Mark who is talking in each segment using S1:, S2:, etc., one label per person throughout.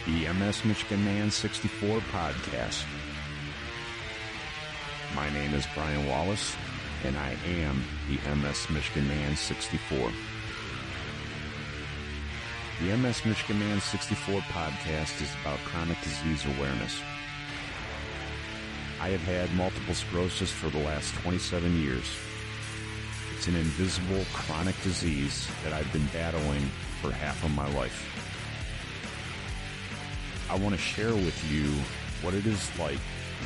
S1: the MS Michigan Man 64 podcast. My name is Brian Wallace, and I am the MS Michigan Man 64. The MS Michigan Man 64 podcast is about chronic disease awareness. I have had multiple sclerosis for the last 27 years. It's an invisible chronic disease that I've been battling for half of my life. I want to share with you what it is like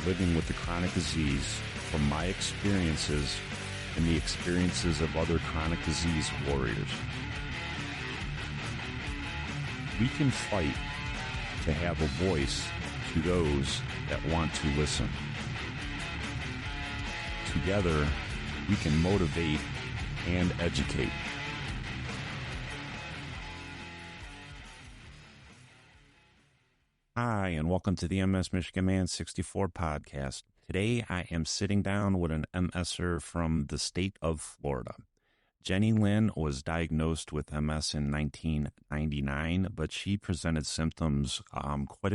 S1: living with the chronic disease from my experiences and the experiences of other chronic disease warriors. We can fight to have a voice to those that want to listen. Together, we can motivate and educate. Hi, and welcome to the MS Michigan Man 64 podcast. Today, I am sitting down with an MSer from the state of Florida. Jennylyn was diagnosed with MS in 1999, but she presented symptoms quite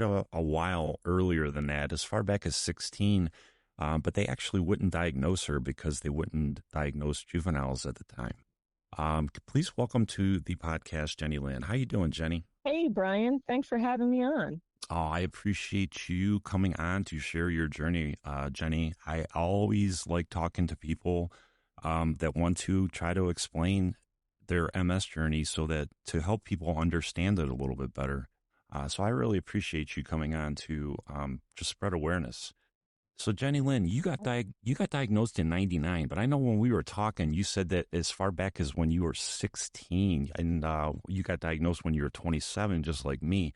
S1: a while earlier than that, as far back as 16. But they actually wouldn't diagnose her because they wouldn't diagnose juveniles at the time. Please welcome to the podcast, Jennylyn. How you doing, Jenny?
S2: Hey, Brian. Thanks for having me on.
S1: Oh, I appreciate you coming on to share your journey, Jenny. I always like talking to people that want to try to explain their MS journey so that to help people understand it a little bit better. So I really appreciate you coming on to just spread awareness. So Jennylyn, you got diagnosed in 99, but I know when we were talking, you said that as far back as when you were 16 and you got diagnosed when you were 27, just like me.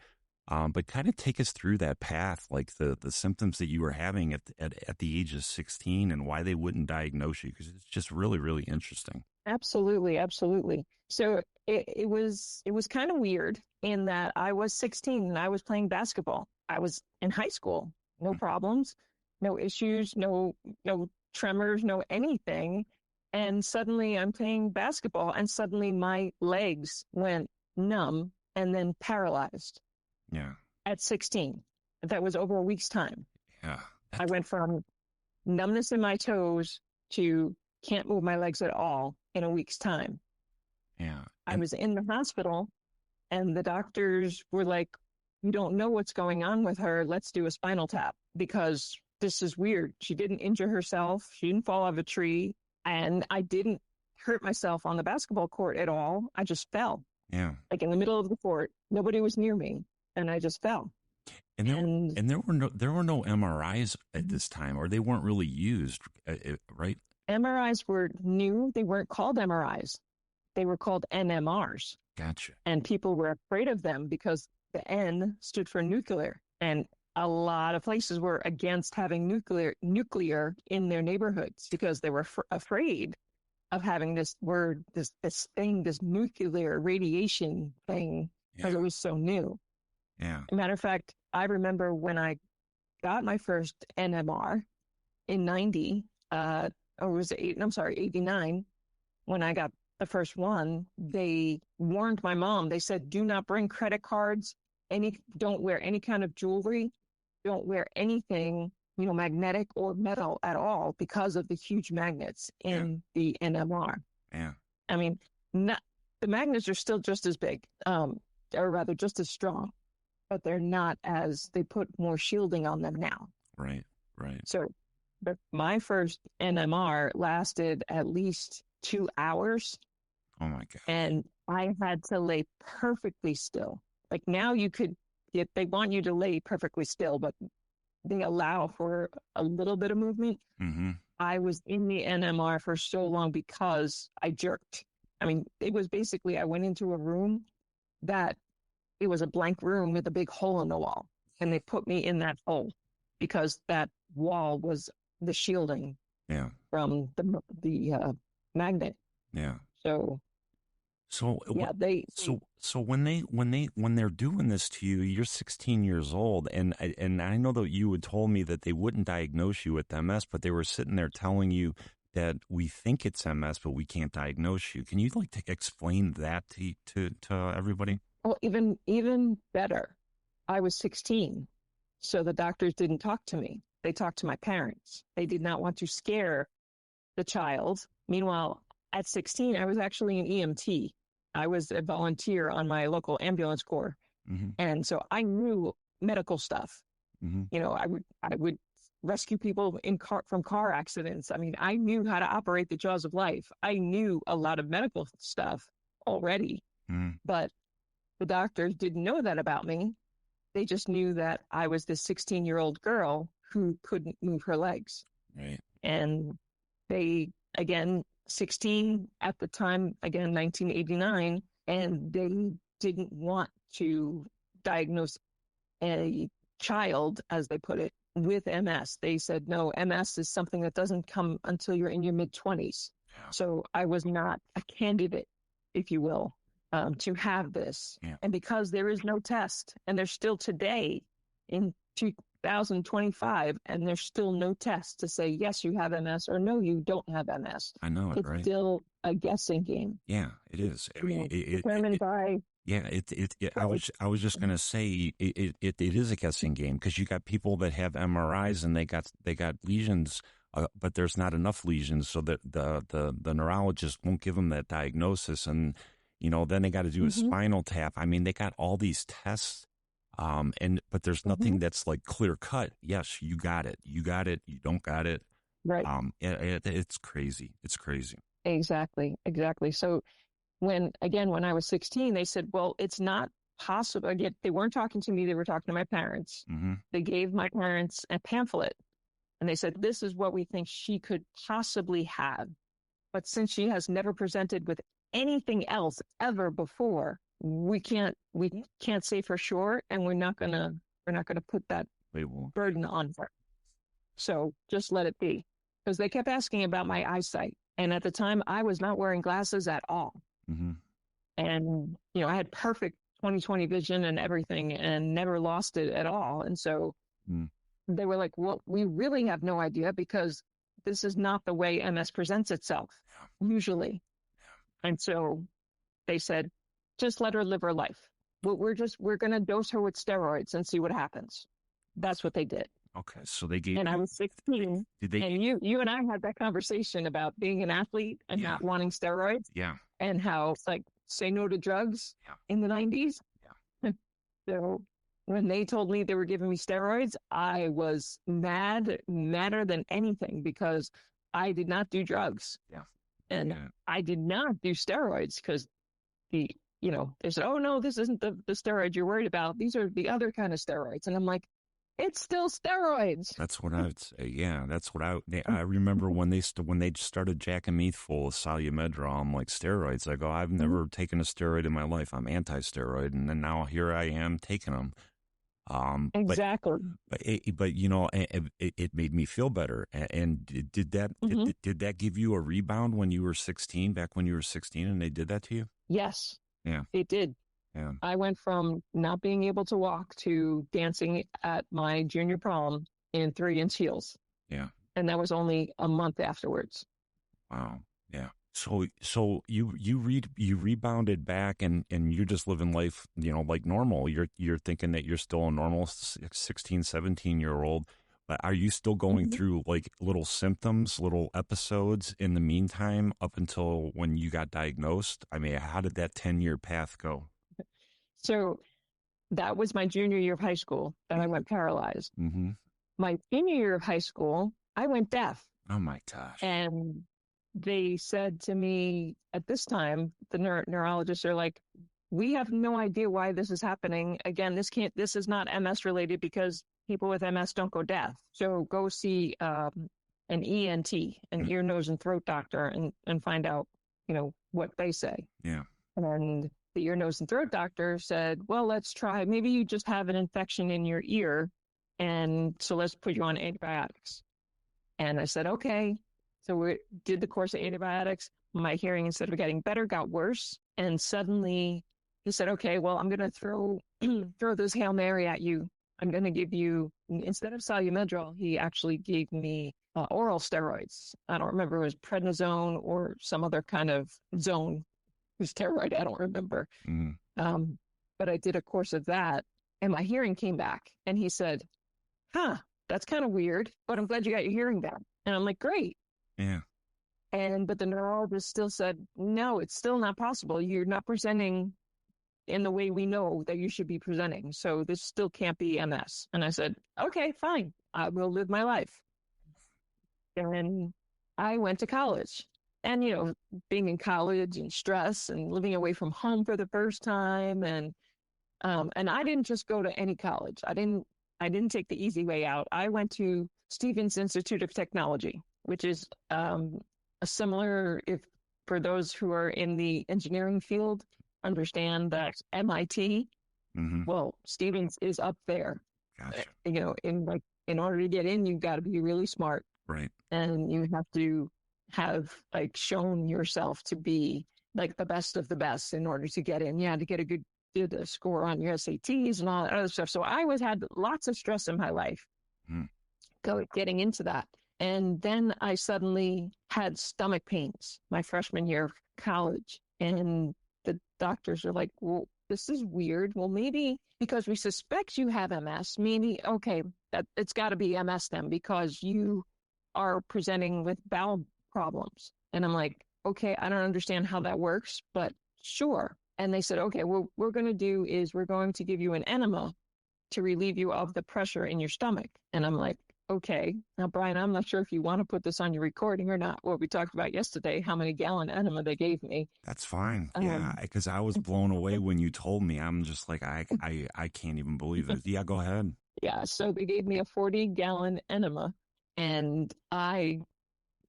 S1: But kind of take us through that path, like the symptoms that you were having at the age of 16 and why they wouldn't diagnose you, because it's just really, really interesting.
S2: Absolutely. Absolutely. So it was kind of weird in that I was 16 and I was playing basketball. I was in high school, no problems. No issues, no tremors, no anything. And suddenly I'm playing basketball and suddenly my legs went numb and then paralyzed.
S1: Yeah.
S2: At 16. That was over a week's time.
S1: Yeah.
S2: I went from numbness in my toes to can't move my legs at all in a week's time.
S1: Yeah.
S2: I was in the hospital and the doctors were like, "You don't know what's going on with her. Let's do a spinal tap because this is weird. She didn't injure herself. She didn't fall off a tree. And I didn't hurt myself on the basketball court at all. I just fell.
S1: Yeah.
S2: Like in the middle of the court. Nobody was near me. And I just fell.
S1: And there were no MRIs at this time, or they weren't really used, right?
S2: MRIs were new. They weren't called MRIs. They were called NMRs.
S1: Gotcha.
S2: And people were afraid of them because the N stood for nuclear. And a lot of places were against having nuclear in their neighborhoods because they were afraid of having this word, this thing, this nuclear radiation thing, because it was so new.
S1: Yeah.
S2: As a matter of fact, I remember when I got my first NMR in 89, when I got the first one, they warned my mom. They said, do not bring credit cards. Don't wear any kind of jewelry. Don't wear anything, magnetic or metal at all because of the huge magnets in the NMR.
S1: Yeah.
S2: I mean, the magnets are still just as big, or rather just as strong, but they're not they put more shielding on them now.
S1: Right.
S2: So my first NMR lasted at least 2 hours.
S1: Oh my God.
S2: And I had to lay perfectly still. Like now they want you to lay perfectly still, but they allow for a little bit of movement.
S1: Mm-hmm.
S2: I was in the NMR for so long because I jerked. I mean, it was basically, I went into a room that it was a blank room with a big hole in the wall. And they put me in that hole because that wall was the shielding from the magnet.
S1: Yeah.
S2: So yeah,
S1: So when they're doing this to you, you're 16 years old, and I know that you had told me that they wouldn't diagnose you with MS, but they were sitting there telling you that we think it's MS, but we can't diagnose you. Can you explain that to everybody?
S2: Well, even better. I was 16. So the doctors didn't talk to me. They talked to my parents. They did not want to scare the child. Meanwhile, at 16, I was actually an EMT. I was a volunteer on my local ambulance corps.
S1: Mm-hmm.
S2: And so I knew medical stuff.
S1: Mm-hmm.
S2: I would rescue people from car accidents. I mean, I knew how to operate the jaws of life. I knew a lot of medical stuff already,
S1: Mm-hmm.
S2: but the doctors didn't know that about me. They just knew that I was this 16-year-old girl who couldn't move her legs.
S1: Right.
S2: And they, again, 16 at the time, again, 1989, and they didn't want to diagnose a child, as they put it, with MS. They said, no, MS is something that doesn't come until you're in your mid-20s.
S1: Yeah.
S2: So I was not a candidate, if you will, to have this.
S1: Yeah.
S2: And because there is no test, and there's still today in 2025, and there's still no test to say, yes, you have MS, or no, you don't have MS.
S1: I know it,
S2: It's
S1: right?
S2: still a guessing game.
S1: Yeah, it is. I mean,
S2: Determined by.
S1: yeah, I was just gonna say it is a guessing game because you got people that have MRIs and they got lesions, but there's not enough lesions, so that the neurologist won't give them that diagnosis, and then they got to do a spinal tap. I mean, they got all these tests, but there's nothing that's like clear cut. Yes, you got it. You got it. You don't got it.
S2: Right.
S1: It's crazy. It's crazy.
S2: Exactly. So when I was 16, they said, well, it's not possible. Again, they weren't talking to me. They were talking to my parents.
S1: Mm-hmm.
S2: They gave my parents a pamphlet and they said, this is what we think she could possibly have. But since she has never presented with anything else ever before, we can't say for sure. And we're not going to put that burden on her. So just let it be. Because they kept asking about my eyesight. And at the time, I was not wearing glasses at all.
S1: Mm-hmm.
S2: And, I had perfect 20/20 vision and everything and never lost it at all. And so they were like, well, we really have no idea because this is not the way MS presents itself, usually. And so they said, just let her live her life. We're going to dose her with steroids and see what happens. That's what they did.
S1: Okay, so they gave.
S2: And I was 16.
S1: Did they?
S2: And you and I had that conversation about being an athlete and not wanting steroids.
S1: Yeah.
S2: And how it's like say no to drugs in the 90s.
S1: Yeah.
S2: So when they told me they were giving me steroids, I was madder than anything because I did not do drugs.
S1: Yeah.
S2: And I did not do steroids because they said, oh no, this isn't the steroid you're worried about. These are the other kind of steroids. And I'm like, it's still steroids.
S1: That's what I would say. Yeah, that's what I remember when they started jacking me full of Salumedrol. I'm like, steroids. I go, I've never taken a steroid in my life. I'm anti-steroid, and then now here I am taking them.
S2: Exactly.
S1: But it made me feel better. And did that give you a rebound when you were 16? Back when you were 16, and they did that to you?
S2: Yes.
S1: Yeah.
S2: It did.
S1: Yeah.
S2: I went from not being able to walk to dancing at my junior prom in 3-inch heels.
S1: Yeah.
S2: And that was only a month afterwards.
S1: Wow. Yeah. So you rebounded back and you're just living life, like normal. You're thinking that you're still a normal 16, 17-year-old, but are you still going through like little symptoms, little episodes in the meantime up until when you got diagnosed? I mean, how did that 10-year path go?
S2: So that was my junior year of high school that I went paralyzed.
S1: Mm-hmm.
S2: My senior year of high school, I went deaf.
S1: Oh my gosh.
S2: And they said to me at this time, the neurologists are like, we have no idea why this is happening. Again, this is not MS related because people with MS don't go deaf. So go see an ENT, an ear, nose, and throat doctor and find out, what they say.
S1: Yeah.
S2: And the ear, nose, and throat doctor said, well, let's try. Maybe you just have an infection in your ear. And so let's put you on antibiotics. And I said, okay. So we did the course of antibiotics. My hearing, instead of getting better, got worse. And suddenly he said, okay, well, I'm going to throw this Hail Mary at you. I'm going to give you, instead of Salumedrol, he actually gave me oral steroids. I don't remember, it was prednisone or some other kind of zone. Steroid, I don't remember.
S1: Mm.
S2: But I did a course of that. and my hearing came back. And he said, huh, that's kind of weird, but I'm glad you got your hearing back. And I'm like, great.
S1: Yeah.
S2: But the neurologist still said, no, it's still not possible. You're not presenting in the way we know that you should be presenting. So this still can't be MS. And I said, okay, fine. I will live my life. And I went to college. And, being in college and stress and living away from home for the first time. And I didn't just go to any college. I didn't take the easy way out. I went to Stevens Institute of Technology, which is a similar, if for those who are in the engineering field, understand that MIT,
S1: Mm-hmm.
S2: well, Stevens is up there.
S1: Gotcha.
S2: In order to get in, you've got to be really smart,
S1: Right.
S2: and you have to have shown yourself to be the best of the best in order to get in. Yeah, to get a good score on your SATs and all that other stuff. So I had lots of stress in my life getting into that. And then I suddenly had stomach pains my freshman year of college. And the doctors are like, well, this is weird. Well, maybe because we suspect you have MS, maybe, okay, that it's got to be MS then because you are presenting with bowel problems. And I'm like, okay, I don't understand how that works, but sure. And they said, okay, what we're going to do is we're going to give you an enema to relieve you of the pressure in your stomach. And I'm like, okay. Now, Brian, I'm not sure if you want to put this on your recording or not. What we talked about yesterday, how many gallon enema they gave me.
S1: That's fine. Yeah, because I was blown away when you told me. I'm just like, I can't even believe it. Yeah, go ahead.
S2: Yeah, so they gave me a 40-gallon enema. And I,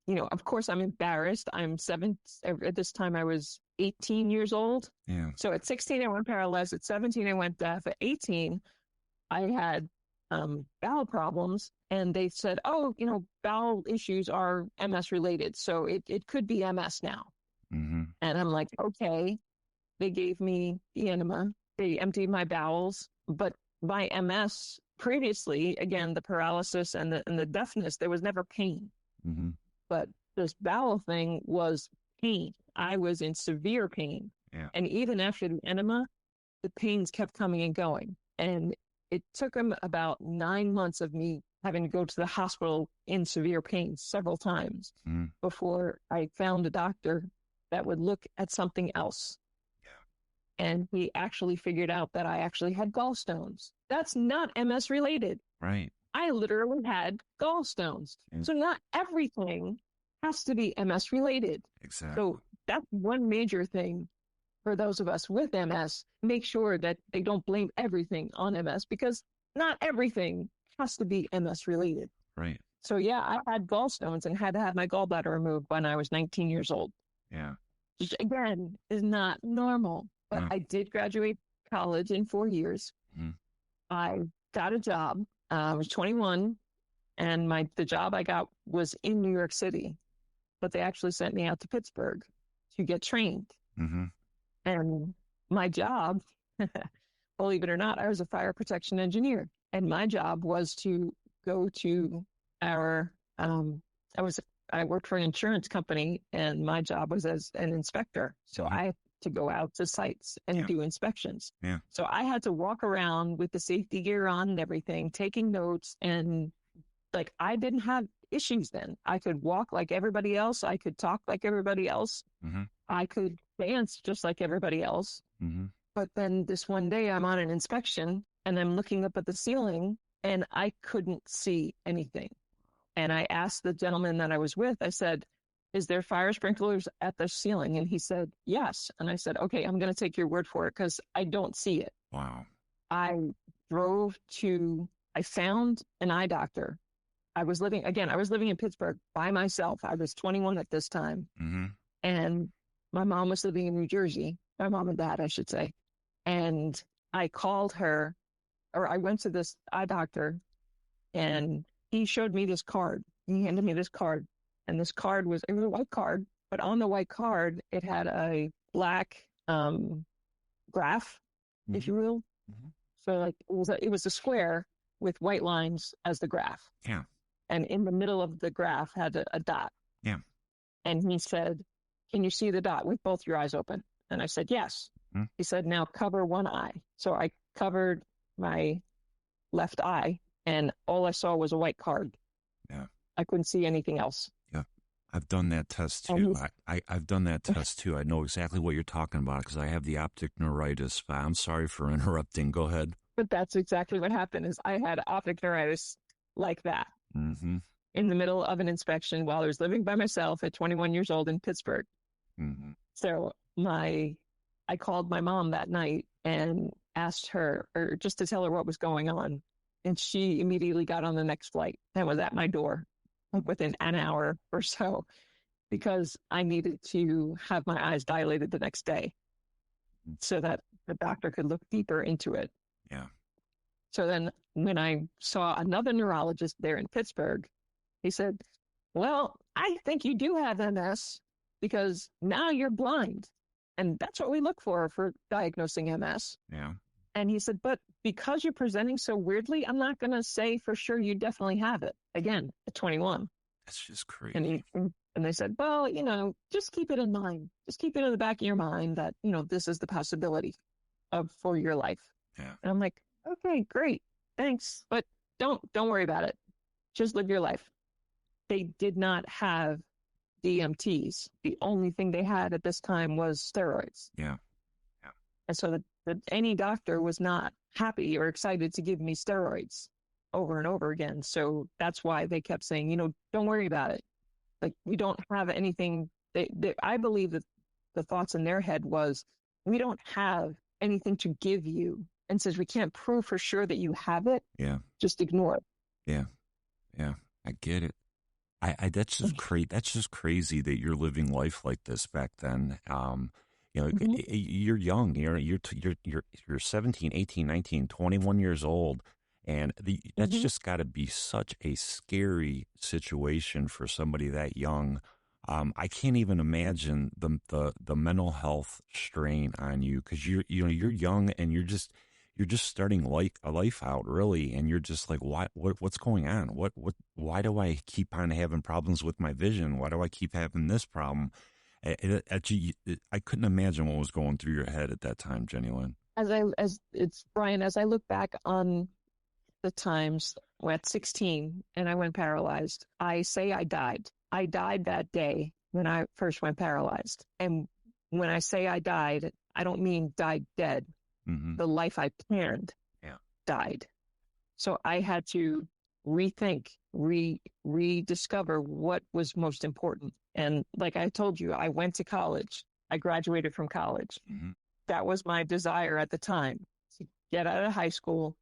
S2: of course, I'm embarrassed. At this time, I was 18 years old.
S1: Yeah.
S2: So at 16, I went paralyzed. At 17, I went deaf. At 18, I had bowel problems. And they said, oh, bowel issues are MS related. So it could be MS now.
S1: Mm-hmm.
S2: And I'm like, okay. They gave me the enema. They emptied my bowels. But my MS previously, again, the paralysis and the deafness, there was never pain.
S1: Mm-hmm.
S2: But this bowel thing was pain. I was in severe pain.
S1: Yeah.
S2: And even after the enema, the pains kept coming and going. And it took them about 9 months of me having to go to the hospital in severe pain several times before I found a doctor that would look at something else. Yeah. And he actually figured out that I actually had gallstones. That's not MS related.
S1: Right.
S2: I literally had gallstones. Yeah. So not everything has to be MS related.
S1: Exactly.
S2: So that's one major thing for those of us with MS. Make sure that they don't blame everything on MS because not everything has to be MS related.
S1: Right.
S2: So yeah, I had gallstones and had to have my gallbladder removed when I was 19 years old.
S1: Yeah.
S2: Which again is not normal, but I did graduate college in 4 years. I got a job. I was 21 and the job I got was in New York City, but they actually sent me out to Pittsburgh to get trained. Mm-hmm. And my job, believe it or not, I was a fire protection engineer. And my job was to go to I worked for an insurance company and my job was as an inspector. So I had to go out to sites and do inspections. Yeah. So I had to walk around with the safety gear on and everything, taking notes. And I didn't have issues then. I could walk like everybody else. I could talk like everybody else. Mm-hmm. I could dance just like everybody else. Mm-hmm. But then this one day I'm on an inspection and I'm looking up at the ceiling and I couldn't see anything. And I asked the gentleman that I was with, I said, is there fire sprinklers at the ceiling? And he said, yes. And I said, okay, I'm going to take your word for it because I don't see it.
S1: Wow.
S2: I found an eye doctor. I was living in Pittsburgh by myself. I was 21 at this time. Mm-hmm. And my mom was living in New Jersey. My mom and dad, I should say. And I called her, or I went to this eye doctor, and he showed me this card. He handed me this card, and this card it was a white card, but on the white card, it had a black graph, if you will. Mm-hmm. So it was a square with white lines as the graph.
S1: Yeah.
S2: And in the middle of the graph had a dot.
S1: Yeah.
S2: And he said, can you see the dot with both your eyes open? And I said, yes. Mm-hmm. He said, now cover one eye. So I covered my left eye, and all I saw was a white card.
S1: Yeah.
S2: I couldn't see anything else.
S1: Yeah. I've done that test
S2: And
S1: too.
S2: he's,
S1: I've done that test too. I know exactly what you're talking about because I have the optic neuritis. I'm sorry for interrupting. Go ahead.
S2: but that's exactly what happened is I had optic neuritis like that
S1: Mm-hmm.
S2: in the middle of an inspection while I was living by myself at 21 years old in Pittsburgh.
S1: Mm-hmm.
S2: So I called my mom that night and asked her, or just to tell her what was going on. And she immediately got on the next flight and was at my door within an hour or so because I needed to have my eyes dilated the next day so that the doctor could look deeper into it.
S1: Yeah.
S2: So then when I saw another neurologist there in Pittsburgh, he said, well, I think you do have MS because now you're blind. And that's what we look for diagnosing MS.
S1: Yeah.
S2: And he said, but because you're presenting so weirdly, I'm not going to say for sure you definitely have it. Again, at 21.
S1: That's just
S2: And
S1: crazy.
S2: they said, well, just keep it in mind. Just keep it in the back of your mind that, this is the possibility for your life.
S1: Yeah.
S2: And I'm like, okay, great. Thanks. But don't worry about it. Just live your life. They did not have DMTs. The only thing they had at this time was steroids.
S1: Yeah. Yeah.
S2: And so any doctor was not happy or excited to give me steroids over and over again. So that's why they kept saying, don't worry about it. Like, we don't have anything. I believe that the thoughts in their head was, we don't have anything to give you. And since we can't prove for sure that you have it,
S1: Yeah.
S2: just ignore it.
S1: Yeah. Yeah. I get it. That's just crazy. That's just crazy that you're living life like this back then.
S2: Mhm.
S1: You're young. You're 17, 18, 19, 21 years old. And that's
S2: Mhm.
S1: just got to be such a scary situation for somebody that young. I can't even imagine the mental health strain on you because you're young and you're just starting like a life out really, and you're just like, what's going on? Why do I keep on having problems with my vision? Why do I keep having this problem? I couldn't imagine what was going through your head at that time, Jennylyn.
S2: As it's Brian, as I look back on the times at 16 and I went paralyzed, I say I died. I died that day when I first went paralyzed. And when I say I died, I don't mean died dead.
S1: Mm-hmm.
S2: The life I planned
S1: Yeah.
S2: died. So I had to rethink, rediscover what was most important. And like I told you, I went to college. I graduated from college.
S1: Mm-hmm.
S2: That was my desire at the time, to get out of high school,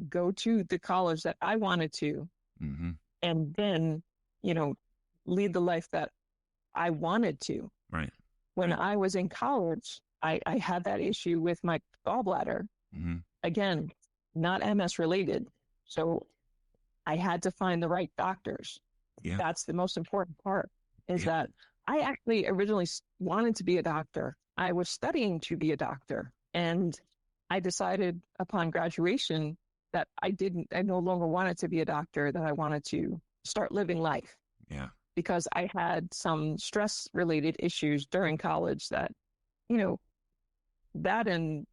S2: go to the college that I wanted to,
S1: Mm-hmm.
S2: and then, lead the life that I wanted to.
S1: Right.
S2: When
S1: Right.
S2: I was in college, I had that issue with my gallbladder.
S1: Mm-hmm.
S2: Again, not MS related. So I had to find the right doctors.
S1: Yeah.
S2: That's the most important part, is
S1: Yeah.
S2: that I actually originally wanted to be a doctor. I was studying to be a doctor. And I decided upon graduation that I no longer wanted to be a doctor, that I wanted to start living life
S1: Yeah.
S2: because I had some stress related issues during college that, that and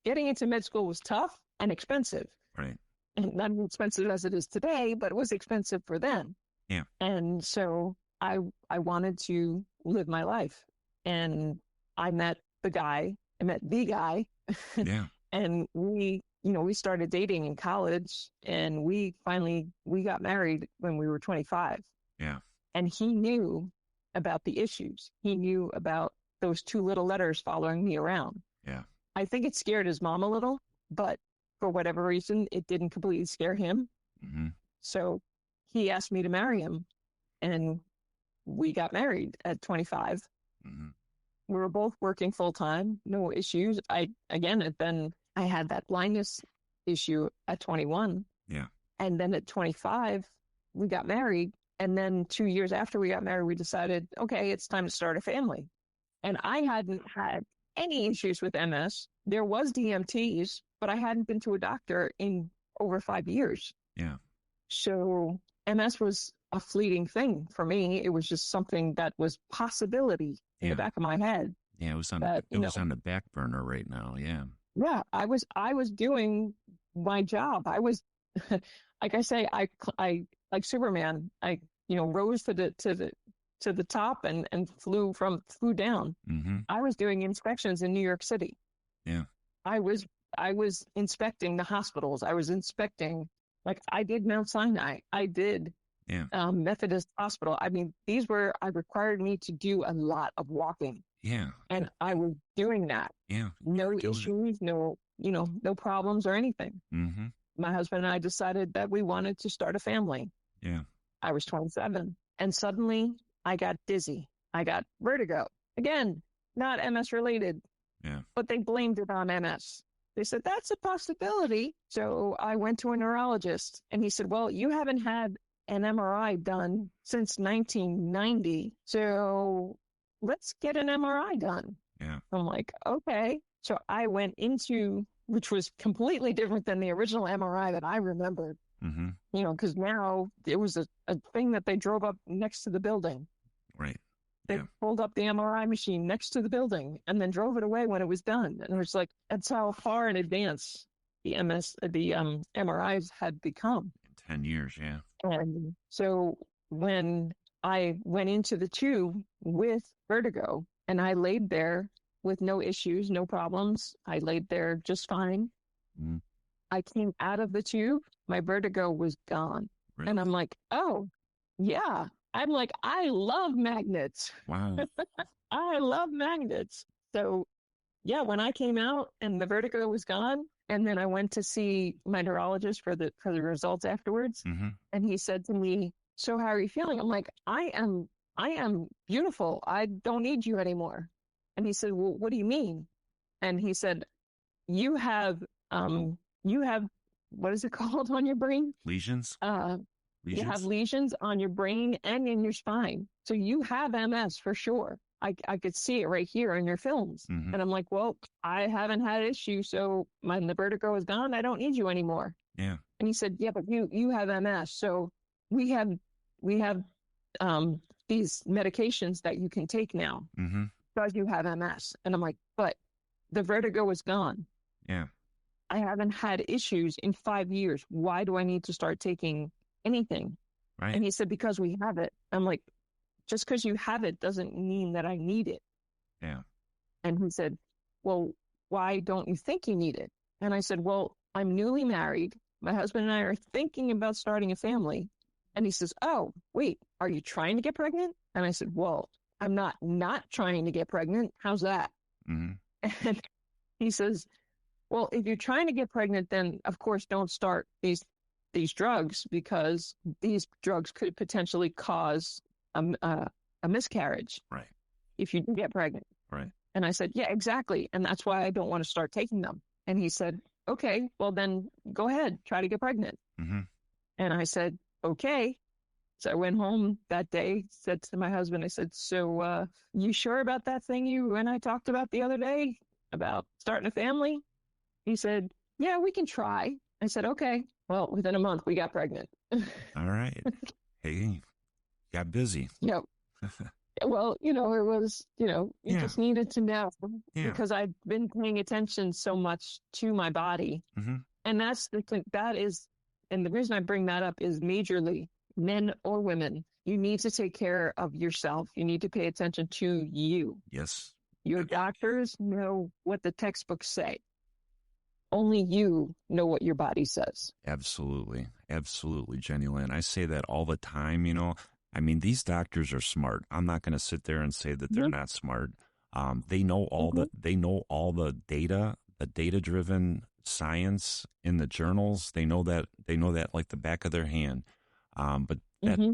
S2: getting into med school was tough and expensive.
S1: Right.
S2: And not as expensive as it is today, but it was expensive for then.
S1: Yeah.
S2: And so I wanted to live my life. And I met the guy,
S1: Yeah.
S2: and we started dating in college, and we got married when we were 25.
S1: Yeah.
S2: And he knew about the issues. He knew about those two little letters following me around.
S1: Yeah.
S2: I think it scared his mom a little, but for whatever reason, it didn't completely scare him.
S1: Mm-hmm.
S2: So he asked me to marry him, and we got married at 25.
S1: Mm-hmm.
S2: We were both working full time, no issues. I had that blindness issue at 21.
S1: Yeah.
S2: And then at 25, we got married. And then 2 years after we got married, we decided, okay, it's time to start a family. And I hadn't had any issues with MS. There was DMTs, but I hadn't been to a doctor in over 5 years.
S1: Yeah.
S2: So MS was a fleeting thing for me. It was just something that was possibility in the back of my head.
S1: Yeah. It was on
S2: That,
S1: it was on the back burner right now. Yeah.
S2: yeah, I was doing my job. I was, like I say, I like Superman. I, rose to the top and flew down.
S1: Mm-hmm.
S2: I was doing inspections in New York City.
S1: Yeah.
S2: I was I was inspecting the hospitals. I was inspecting, like I did Mount Sinai. I did
S1: Yeah.
S2: Methodist Hospital. I mean, I required me to do a lot of walking,
S1: Yeah.
S2: and I was doing that.
S1: Yeah.
S2: No
S1: You're doing it.
S2: issues, no problems or anything.
S1: Mm-hmm.
S2: My husband and I decided that we wanted to start a family.
S1: Yeah.
S2: I was 27, and suddenly I got dizzy. I got vertigo. Again, not MS related,
S1: Yeah.
S2: but they blamed it on MS. They said, that's a possibility. So I went to a neurologist, and he said, well, you haven't had an MRI done since 1990. So let's get an MRI done.
S1: Yeah.
S2: I'm like, okay. So I went into, which was completely different than the original MRI that I remembered,
S1: Mm-hmm.
S2: because now it was a thing that they drove up next to the building.
S1: Right.
S2: They
S1: Yeah.
S2: pulled up the MRI machine next to the building and then drove it away when it was done. And it was like, that's how far in advance the MRIs had become.
S1: 10 years. Yeah.
S2: And so when I went into the tube with vertigo and I laid there with no issues, no problems, I laid there just fine.
S1: Mm-hmm.
S2: I came out of the tube, my vertigo was gone.
S1: Really?
S2: And I'm like, oh, yeah. I'm like, I love magnets.
S1: Wow.
S2: I love magnets. So, yeah, when I came out and the vertigo was gone, and then I went to see my neurologist for the results afterwards,
S1: Mm-hmm.
S2: and he said to me, "So how are you feeling?" I'm like, I am beautiful. I don't need you anymore." And he said, "Well, what do you mean?" And he said, "You have you have what is it called on your brain?
S1: Lesions?
S2: Uh, you have
S1: Lesions?
S2: lesions on your brain and in your spine. So you have MS for sure. I could see it right here in your films."
S1: Mm-hmm.
S2: And I'm like, well, I haven't had issues. So the vertigo is gone. I don't need you anymore.
S1: Yeah.
S2: And he said, yeah, but you have MS. So we have, we have, these medications that you can take now
S1: Mm-hmm.
S2: because you have MS. And I'm like, but the vertigo is gone.
S1: Yeah.
S2: I haven't had issues in 5 years. Why do I need to start taking anything?
S1: Right.
S2: And he said, because we have it. I'm like, just because you have it doesn't mean that I need it.
S1: Yeah.
S2: And he said, well, why don't you think you need it? And I said, well, I'm newly married. My husband and I are thinking about starting a family. And he says, oh, wait, are you trying to get pregnant? And I said, well, I'm not trying to get pregnant. How's that?
S1: Mm-hmm.
S2: And he says, well, if you're trying to get pregnant, then of course don't start these drugs, because these drugs could potentially cause a miscarriage
S1: Right.
S2: if you do get pregnant.
S1: Right.
S2: And I said, yeah, exactly. And that's why I don't want to start taking them. And he said, okay, well then go ahead, try to get pregnant.
S1: Mm-hmm.
S2: And I said, okay. So I went home that day, said to my husband, I said, so you sure about that thing you and I talked about the other day about starting a family? He said, yeah, we can try. I said, okay. Well, within a month, we got pregnant.
S1: All right. Hey, got busy.
S2: Yep. Well, it was, you
S1: Yeah.
S2: just needed to know,
S1: Yeah.
S2: because I've been paying attention so much to my body.
S1: Mm-hmm.
S2: And and the reason I bring that up is majorly men or women. You need to take care of yourself. You need to pay attention to you.
S1: Yes.
S2: Your doctors know what the textbooks say. Only you know what your body says.
S1: Absolutely. Absolutely, Jennylyn. I say that all the time, I mean, these doctors are smart. I'm not going to sit there and say that they're not smart. They know all the data, the data-driven science in the journals. They know that like the back of their hand. But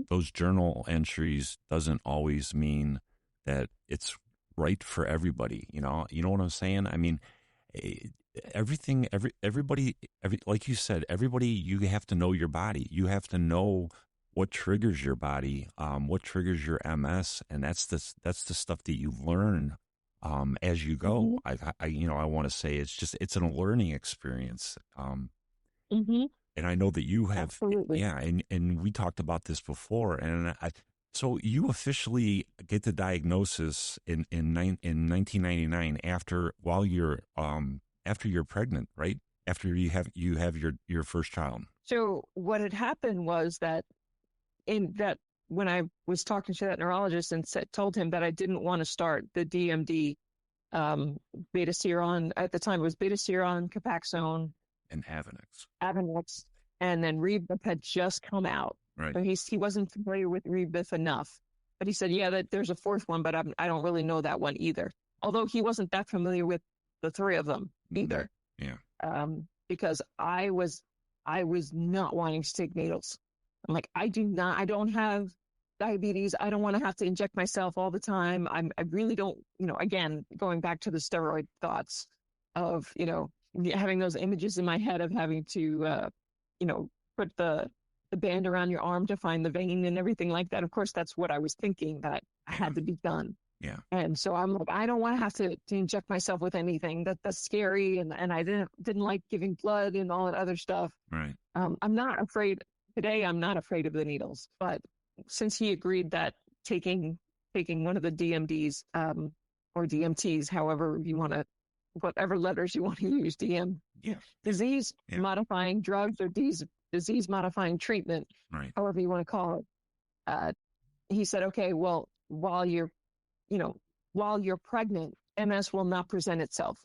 S1: those journal entries doesn't always mean that it's right for everybody. You know what I'm saying? I mean, everybody, like you said, everybody, you have to know your body. You have to know what triggers your body, what triggers your MS. And that's the stuff that you learn, as you go. I want to say it's a learning experience. And I know that you have,
S2: Absolutely.
S1: yeah. And we talked about this before, and so you officially get the diagnosis in 1999 after you're pregnant, right? after you have your first child?
S2: So what had happened was that in that when I was talking to that neurologist and told him that I didn't want to start the DMD, beta seron at the time it was beta seron, Copaxone,
S1: And Avonex.
S2: Avonex, and then Rebif had just come out.
S1: Right.
S2: So he wasn't familiar with Rebif enough, but he said, yeah, that there's a fourth one, but I don't really know that one either. Although he wasn't that familiar with the three of them either.
S1: Yeah.
S2: Because I was not wanting to take needles. I'm like, I don't have diabetes. I don't want to have to inject myself all the time. I really don't, again, going back to the steroid thoughts of, having those images in my head of having to, put the band around your arm to find the vein and everything like that. Of course, that's what I was thinking that had to be done.
S1: Yeah.
S2: And so I'm like, I don't want to have to inject myself with anything. That's scary. And I didn't like giving blood and all that other stuff.
S1: Right.
S2: I'm not afraid today. I'm not afraid of the needles, but since he agreed that taking one of the DMDs, or DMTs, however you want to, whatever letters you want to use, disease modifying drugs or disease modifying treatment,
S1: right,
S2: however you want to call it. He said, okay, well, while you're pregnant, MS will not present itself.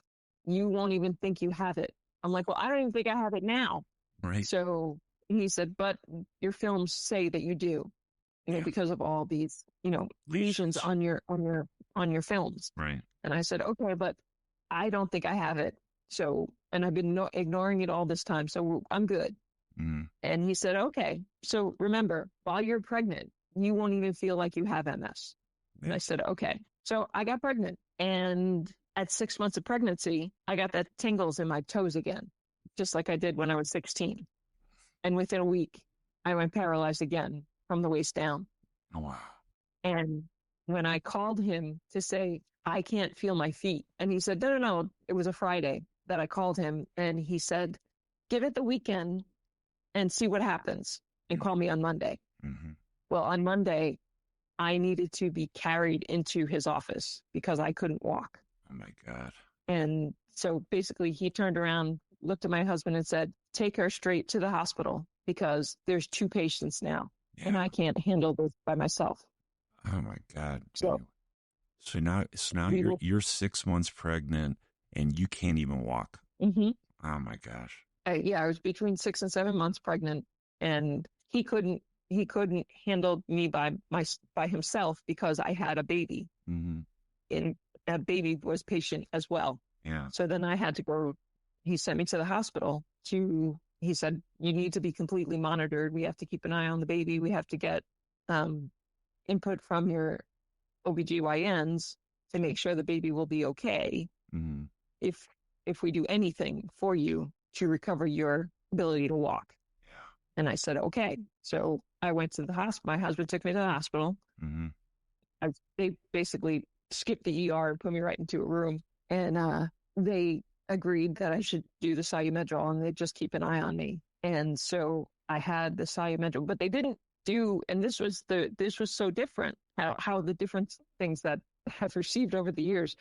S2: You won't even think you have it. I'm like, well, I don't even think I have it now.
S1: Right.
S2: So he said, but your films say that you do, because of all these, lesions on your films.
S1: Right.
S2: And I said, okay, but I don't think I have it. So, and I've been ignoring it all this time. So I'm good.
S1: Mm.
S2: And he said, okay, so remember, while you're pregnant, you won't even feel like you have MS. Yeah. And I said, okay. So I got pregnant, and at 6 months of pregnancy, I got that tingles in my toes again, just like I did when I was 16. And within a week, I went paralyzed again from the waist down.
S1: Oh, wow.
S2: And when I called him to say, I can't feel my feet, and he said, no, it was a Friday that I called him, and he said, give it the weekend and see what happens, and call me on Monday.
S1: Mm-hmm.
S2: Well, on Monday, I needed to be carried into his office because I couldn't walk.
S1: Oh, my God.
S2: And so basically he turned around, looked at my husband and said, take her straight to the hospital because there's 2 patients now, and I can't handle this by myself.
S1: Oh, my God.
S2: So
S1: now you're 6 months pregnant and you can't even walk.
S2: Mm-hmm.
S1: Oh, my gosh.
S2: I was between 6 and 7 months pregnant, and he couldn't handle me by himself because I had a baby.
S1: Mm-hmm.
S2: And that baby was patient as well.
S1: Yeah.
S2: So then I had to go. He sent me to the hospital he said, you need to be completely monitored. We have to keep an eye on the baby. We have to get input from your OBGYNs to make sure the baby will be okay.
S1: Mm-hmm.
S2: If we do anything for you to recover your ability to walk.
S1: Yeah.
S2: And I said, okay. So I went to the hospital. My husband took me to the hospital.
S1: Mm-hmm.
S2: They basically skipped the ER and put me right into a room. And they agreed that I should do the Solumedrol, and they'd just keep an eye on me. And so I had the Solumedrol, but they didn't do, and this was so different, how the different things that I've received over the years.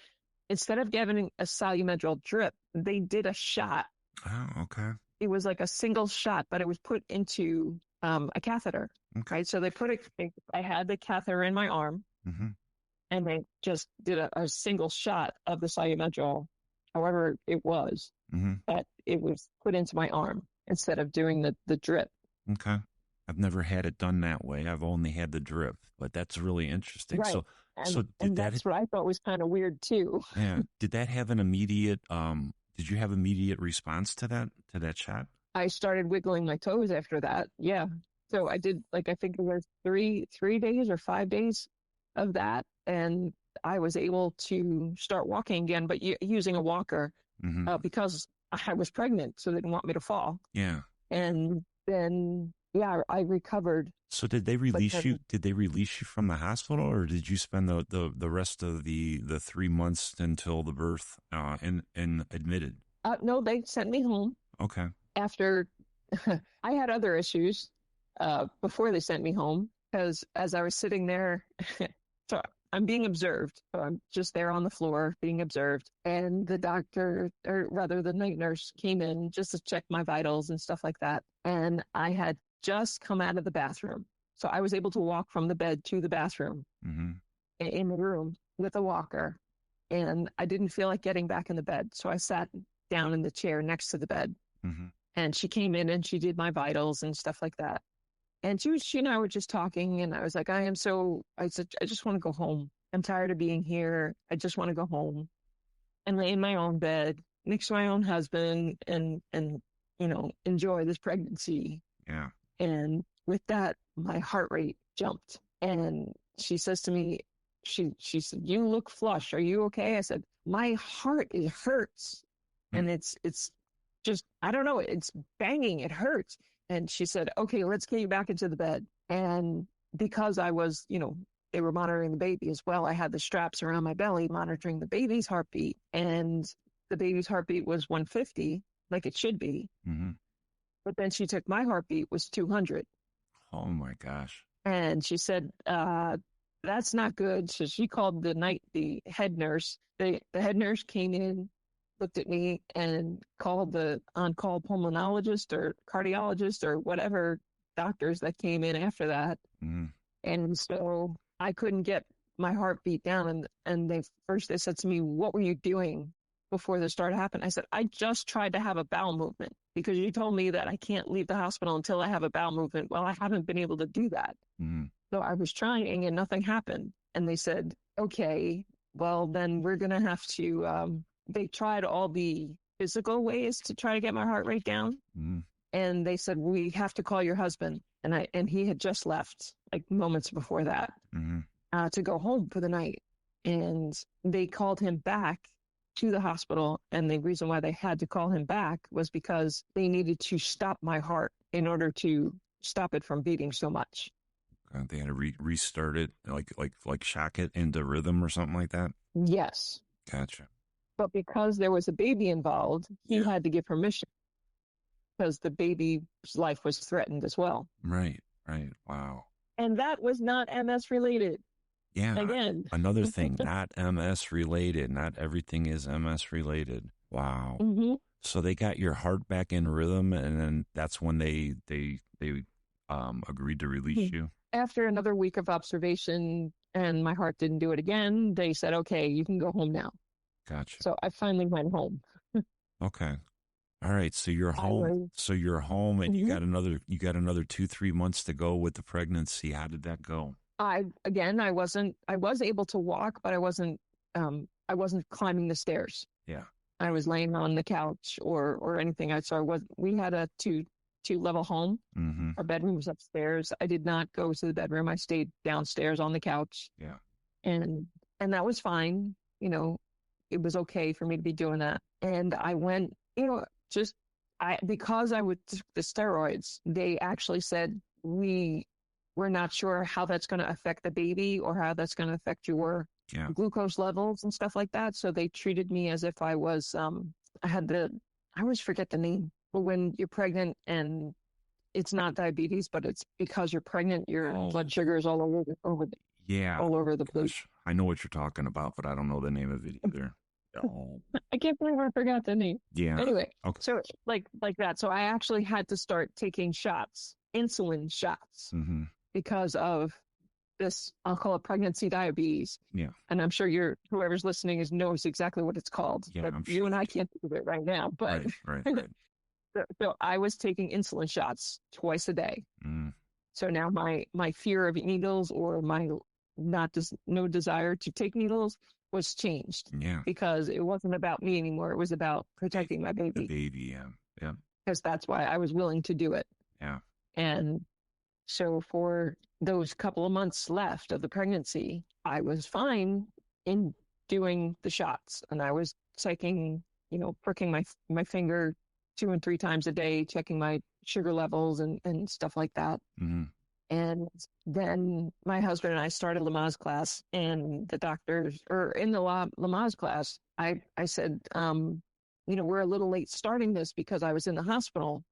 S2: Instead of giving a Solumedrol drip, they did a shot.
S1: Oh, okay.
S2: It was like a single shot, but it was put into a catheter.
S1: Okay.
S2: Right? So they I had the catheter in my arm,
S1: mm-hmm.
S2: and they just did a single shot of the Solumedrol, however it was,
S1: mm-hmm.
S2: that it was put into my arm instead of doing the drip.
S1: Okay. I've never had it done that way. I've only had the drip, but that's really interesting.
S2: Right. And that's what I thought was kind of weird too.
S1: Yeah. Did that have an immediate, did you have immediate response to that shot?
S2: I started wiggling my toes after that. Yeah. So I did, I think it was 3 days or 5 days of that. And I was able to start walking again, but using a walker,
S1: mm-hmm.
S2: Because I was pregnant, so they didn't want me to fall.
S1: Yeah.
S2: And then, I recovered.
S1: So did they release you? Did they release you from the hospital, or did you spend the rest of the 3 months until the birth and admitted?
S2: No, they sent me home.
S1: Okay.
S2: After I had other issues before they sent me home, because as I was sitting there, so I'm being observed. So I'm just there on the floor being observed. And the doctor, or rather the night nurse, came in just to check my vitals and stuff like that. And I had just come out of the bathroom. So I was able to walk from the bed to the bathroom in the room with a walker. And I didn't feel like getting back in the bed. So I sat down in the chair next to the bed. And she came in and she did my vitals and stuff like that. And she and I were just talking, and I was like, I said, I just want to go home. I'm tired of being here. I just want to go home and lay in my own bed next to my own husband and, enjoy this pregnancy.
S1: Yeah.
S2: And with that, my heart rate jumped. And she says to me, she said, you look flush. Are you okay? I said, my heart, it hurts. And it's just, I don't know, it's banging. It hurts. And she said, okay, let's get you back into the bed. And because I was, they were monitoring the baby as well, I had the straps around my belly monitoring the baby's heartbeat. And the baby's heartbeat was 150, like it should be. But then she took my heartbeat was 200.
S1: Oh my gosh.
S2: And she said, that's not good. So she called the head nurse. The head nurse came in, looked at me, and called the on-call pulmonologist or cardiologist or whatever doctors that came in after that. And so I couldn't get my heartbeat down. And they said to me, what were you doing before this started happening? I said, I just tried to have a bowel movement because you told me that I can't leave the hospital until I have a bowel movement. Well, I haven't been able to do that. So I was trying and nothing happened. And they said, okay, well, then we're going to have to, they tried all the physical ways to try to get my heart rate down. And they said, we have to call your husband. And he had just left like moments before that to go home for the night. And they called him back to the hospital. And the reason why they had to call him back was because they needed to stop my heart in order to stop it from beating so much.
S1: They had to restart it, like shock it into rhythm or something like that?
S2: Yes.
S1: Gotcha.
S2: But because there was a baby involved, he had to give permission because the baby's life was threatened as well.
S1: Right. Wow.
S2: And that was not MS related.
S1: Yeah.
S2: Again.
S1: Another thing, not MS related. Not everything is MS related. Wow. So they got your heart back in rhythm, and then that's when they agreed to release you?
S2: After another week of observation and my heart didn't do it again, they said, okay, you can go home now.
S1: Gotcha.
S2: So I finally went home.
S1: Okay. All right. So you're home. And you got another 2-3 months to go with the pregnancy. How did that go?
S2: I was able to walk, but I wasn't climbing the stairs.
S1: Yeah.
S2: I was laying on the couch or anything. We had a two-level home. Our bedroom was upstairs. I did not go to the bedroom. I stayed downstairs on the couch.
S1: Yeah.
S2: And that was fine. It was okay for me to be doing that. And I went, because I took the steroids, they actually said, we're not sure how that's going to affect the baby or how that's going to affect your glucose levels and stuff like that. So they treated me as if I was, I always forget the name, but when you're pregnant and it's not diabetes, but it's because you're pregnant, your blood sugar is all over the place.
S1: I know what you're talking about, but I don't know the name of it either.
S2: I can't believe I forgot the name.
S1: Yeah.
S2: Anyway,
S1: okay.
S2: So like that. So I actually had to start taking insulin shots, because of this, I'll call it pregnancy diabetes.
S1: Yeah.
S2: And I'm sure whoever's listening knows exactly what it's called.
S1: Yeah,
S2: but
S1: I'm
S2: you and I can't think of it right now. But
S1: right.
S2: so I was taking insulin shots twice a day. So now my fear of needles or my no desire to take needles was changed.
S1: Yeah.
S2: Because it wasn't about me anymore. It was about protecting my baby.
S1: The baby, yeah.
S2: Because that's why I was willing to do it.
S1: Yeah.
S2: And so for those couple of months left of the pregnancy, I was fine in doing the shots. And I was pricking my finger 2 and 3 times a day, checking my sugar levels and stuff like that. And then my husband and I started Lamaze class, and the doctors, or in the Lamaze class, I said, we're a little late starting this because I was in the hospital,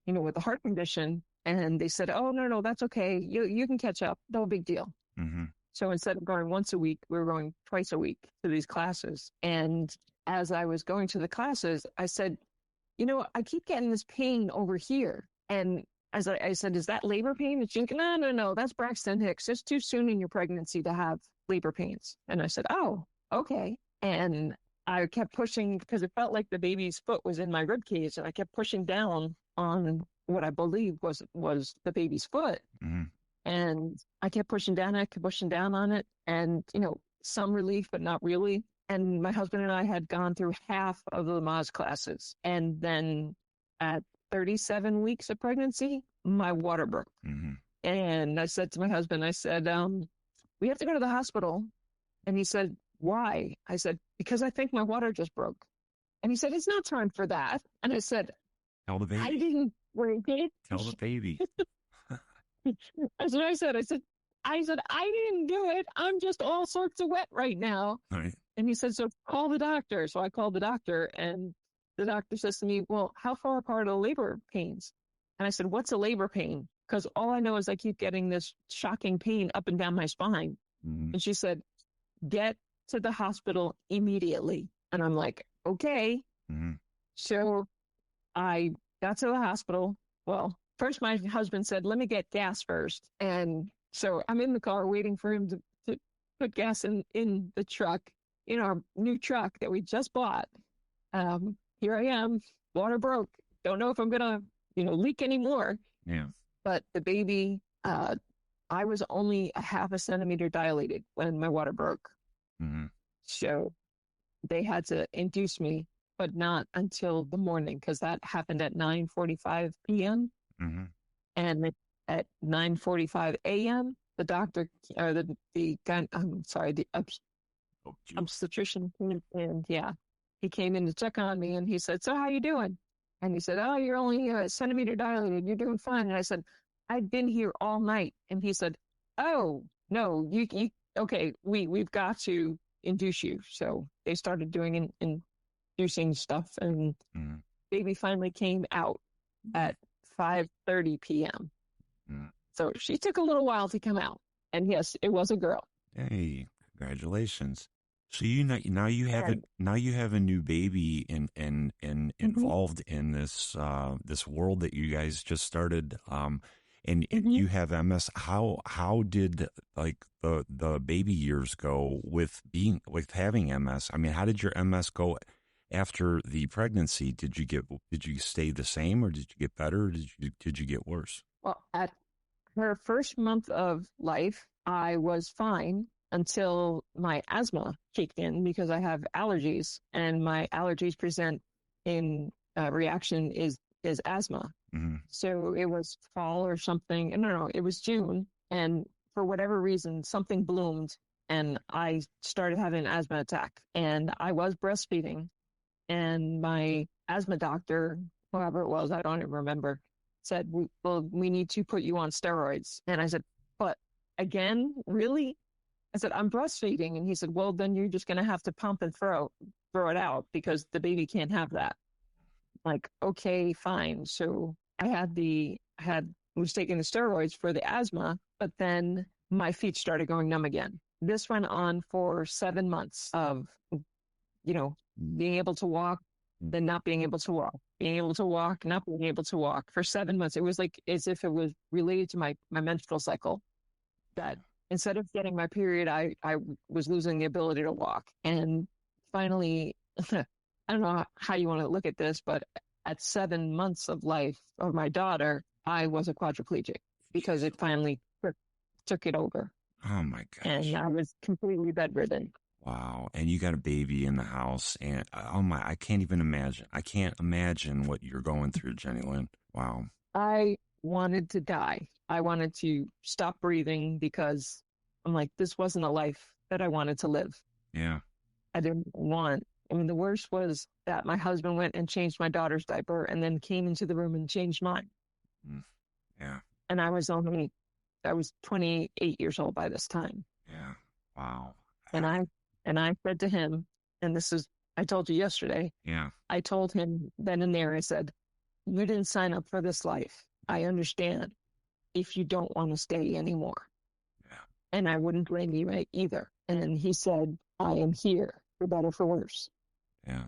S2: with a heart condition. And they said, oh, no, that's okay. You can catch up. No big deal. So instead of going once a week, we were going twice a week to these classes. And as I was going to the classes, I said, I keep getting this pain over here. And as I said, is that labor pain? And she's like, no, no, no, that's Braxton Hicks. It's too soon in your pregnancy to have labor pains. And I said, oh, okay. And I kept pushing because it felt like the baby's foot was in my rib cage, and I kept pushing down on what I believed was the baby's foot.
S1: Mm-hmm.
S2: And I kept pushing down, I kept pushing down on it, and some relief, but not really. And my husband and I had gone through half of the Lamaze classes, and then at 37 weeks of pregnancy, my water broke.
S1: Mm-hmm.
S2: And I said to my husband, I said, we have to go to the hospital. And he said, why? I said, because I think my water just broke. And he said, it's not time for that. And I said,
S1: Tell the baby.
S2: I didn't break it.
S1: Tell the baby.
S2: That's what I said. I said, I didn't do it. I'm just all sorts of wet right now.
S1: All right.
S2: And he said, so call the doctor. So I called the doctor, and the doctor says to me, well, how far apart are the labor pains? And I said, what's a labor pain? Because all I know is I keep getting this shocking pain up and down my spine.
S1: Mm-hmm.
S2: And she said, get to the hospital immediately. And I'm like, okay.
S1: Mm-hmm.
S2: So I got to the hospital. Well, first my husband said, let me get gas first. And so I'm in the car waiting for him to put gas in the truck, in our new truck that we just bought. Here I am, water broke. Don't know if I'm going to, leak anymore.
S1: Yeah.
S2: But the baby, I was only a half a centimeter dilated when my water broke.
S1: Mm-hmm.
S2: So they had to induce me, but not until the morning, because that happened at 9:45 p.m.
S1: Mm-hmm.
S2: And at 9:45 a.m., the doctor, or the obstetrician came in. Yeah, he came in to check on me, and he said, "So how you doing?" And he said, "Oh, you're only a centimeter dilated. You're doing fine." And I said, "I've been here all night." And he said, "Oh no, you okay? We've got to induce you." So they started doing inducing stuff, and
S1: Mm-hmm.
S2: baby finally came out at 5:30 p.m.
S1: Mm-hmm.
S2: So she took a little while to come out, and yes, it was a girl.
S1: Hey, congratulations! So now you have a new baby and involved in this this world that you guys just started. And you have MS. How did like the baby years go with having MS? I mean, how did your MS go after the pregnancy? Did you stay the same, or did you get better, or did you get worse?
S2: Well, at her first month of life, I was fine until my asthma kicked in, because I have allergies, and my allergies present in reaction is asthma.
S1: Mm-hmm.
S2: So it was fall or something. No, it was June. And for whatever reason, something bloomed, and I started having an asthma attack. And I was breastfeeding, and my asthma doctor, whoever it was, I don't even remember, said, well, we need to put you on steroids. And I said, but again, really? I said, I'm breastfeeding. And he said, well, then you're just going to have to pump and throw it out, because the baby can't have that. Like, okay, fine. So I was taking the steroids for the asthma, but then my feet started going numb again. This went on for 7 months of, being able to walk, then not being able to walk, being able to walk, not being able to walk for 7 months. It was like as if it was related to my menstrual cycle, that instead of getting my period, I was losing the ability to walk. And finally, I don't know how you want to look at this, but at 7 months of life of my daughter, I was a quadriplegic, because it finally took it over.
S1: Oh my gosh.
S2: And I was completely bedridden.
S1: Wow. And you got a baby in the house, and I can't even imagine. I can't imagine what you're going through, Jennylyn. Wow.
S2: I wanted to die. I wanted to stop breathing, because I'm like, this wasn't a life that I wanted to live.
S1: Yeah.
S2: I didn't want. I mean, the worst was that my husband went and changed my daughter's diaper, and then came into the room and changed mine.
S1: Yeah.
S2: And I was 28 years old by this time.
S1: Yeah. Wow.
S2: And I said to him, and I told you yesterday.
S1: Yeah.
S2: I told him then and there, I said, you didn't sign up for this life. I understand if you don't want to stay anymore.
S1: Yeah.
S2: and I wouldn't blame you either. And then he said, I am here for better, for worse.
S1: Yeah.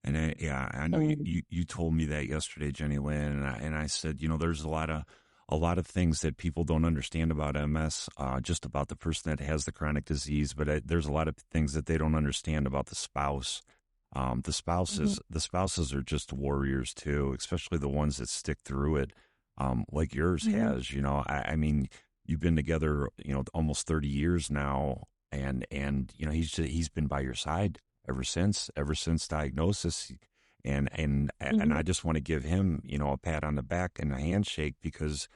S1: And yeah, I know
S2: And
S1: you told me that yesterday, Jennylyn, and I said, there's a lot of things that people don't understand about MS, just about the person that has the chronic disease, but there's a lot of things that they don't understand about the spouse.
S2: mhm,
S1: The spouses are just warriors too, especially the ones that stick through it, like yours
S2: mhm,
S1: has. I mean, you've been together, almost 30 years now, and he's been by your side ever since diagnosis, and
S2: mhm,
S1: I just want to give him, a pat on the back and a handshake because.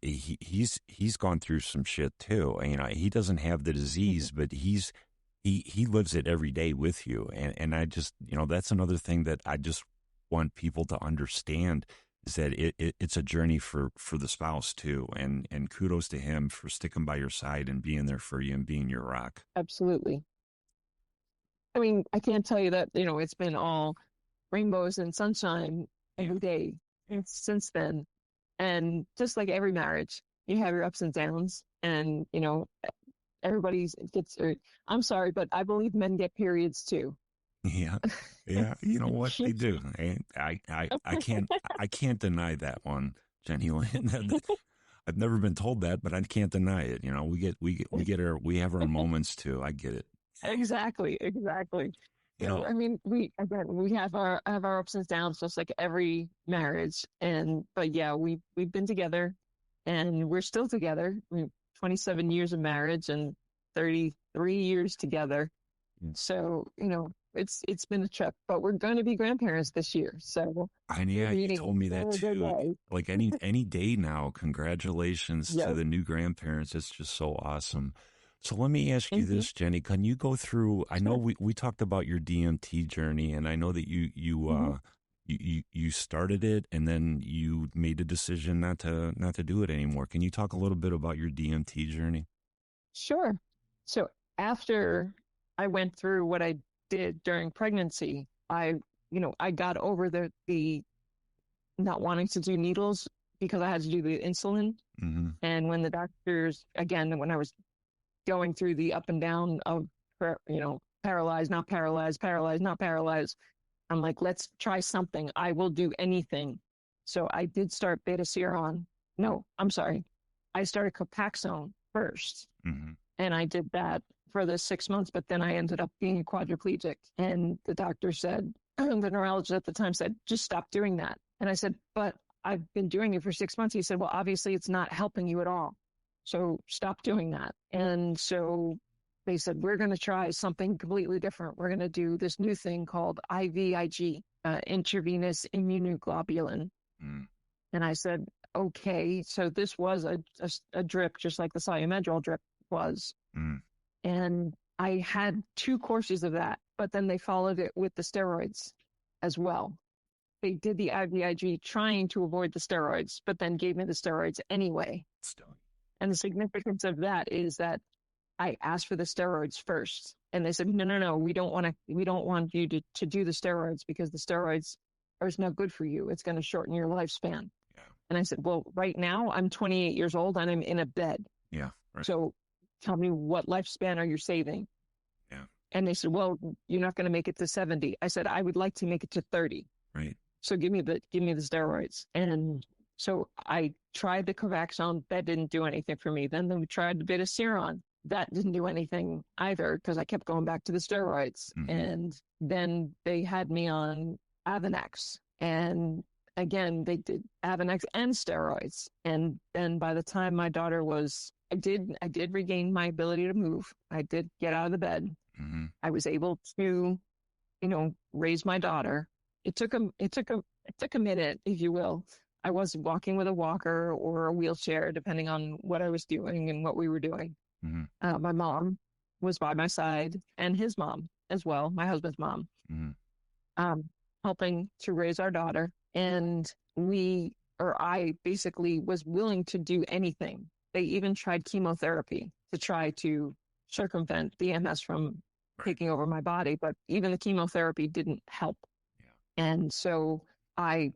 S1: He's gone through some shit too. He doesn't have the
S2: mhm.
S1: disease, but he lives it every day with you, and I just, that's another thing that I just want people to understand is that it's a journey for the spouse too, and kudos to him for sticking by your side and being there for you and being your rock.
S2: Absolutely. I mean, I can't tell you that, it's been all rainbows and sunshine
S1: Yeah.
S2: every day since then. And just like every marriage, you have your ups and downs. And, everybody's gets, I'm sorry, but I believe men get periods too.
S1: Yeah. Yeah, you know what they do. I can't deny that one, Jenny Lynn. I've never been told that, but I can't deny it. We have our moments too. I get it.
S2: Exactly, exactly.
S1: You
S2: So
S1: know,
S2: I mean, we have our ups and downs, just like every marriage. And but yeah, we've been together, and we're still together. 27 years of marriage and 33 years together. So it's been a trip, but we're going to be grandparents this year. So
S1: and
S2: we're
S1: yeah, you
S2: meeting
S1: told me that
S2: every
S1: too.
S2: day.
S1: Like any day now. Congratulations to
S2: Yes.
S1: the new grandparents. It's just so awesome. So let me ask you
S2: Hmm.
S1: this, Jenny. Can you go through? I know
S2: Sure.
S1: we talked about your DMT journey, and I know that
S2: Hmm.
S1: you started it, and then you made a decision not to do it anymore. Can you talk a little bit about your DMT journey?
S2: Sure. So after I went through what I did during pregnancy, I got over the not wanting to do needles because I had to do the insulin.
S1: Mm-hmm.
S2: And when the doctors, again, when I was going through the up and down of, paralyzed, not paralyzed, paralyzed, not paralyzed, I'm like, let's try something. I will do anything. So I did start beta seron. No, I'm sorry. I started Copaxone first,
S1: Mm-hmm.
S2: and I did that for the 6 months, but then I ended up being quadriplegic. And the doctor said, the neurologist at the time said, just stop doing that. And I said, but I've been doing it for 6 months. He said, well, obviously it's not helping you at all. So stop doing that. And so they said, we're going to try something completely different. We're going to do this new thing called IVIG, intravenous immunoglobulin.
S1: Mm-hmm.
S2: And I said, okay. So this was a drip, just like the Syomedrol drip was. And I had 2 courses of that, but then they followed it with the steroids as well. They did the IVIG trying to avoid the steroids, but then gave me the steroids anyway.
S1: Still.
S2: And the significance of that is that I asked for the steroids first. And they said, no, no, no, we don't want you to do the steroids because the steroids are not good for you. It's going to shorten your lifespan.
S1: Yeah.
S2: And I said, well, right now I'm 28 years old and I'm in a bed.
S1: Yeah. Right.
S2: So tell me, what lifespan are you saving?
S1: Yeah.
S2: And they said, well, you're not going to make it to 70. I said, I would like to make it to 30.
S1: Right.
S2: So give me the steroids. And so I tried the Covaxone. That didn't do anything for me. Then we tried the Betaseron. That didn't do anything either because I kept going back to the steroids.
S1: Mm-hmm.
S2: And then they had me on Avonex. And again, they did Avonex and steroids. And then by the time my daughter was, I did regain my ability to move. I did get out of the bed.
S1: Mm-hmm.
S2: I was able to, raise my daughter. It took a minute, if you will. I was walking with a walker or a wheelchair, depending on what I was doing and what we were doing.
S1: Mm-hmm.
S2: My mom was by my side, and his mom as well, my husband's mom,
S1: Mm-hmm.
S2: um, helping to raise our daughter. And I basically was willing to do anything. They even tried chemotherapy to try to circumvent the MS from
S1: Right.
S2: taking over my body, but even the chemotherapy didn't help.
S1: Yeah.
S2: And so I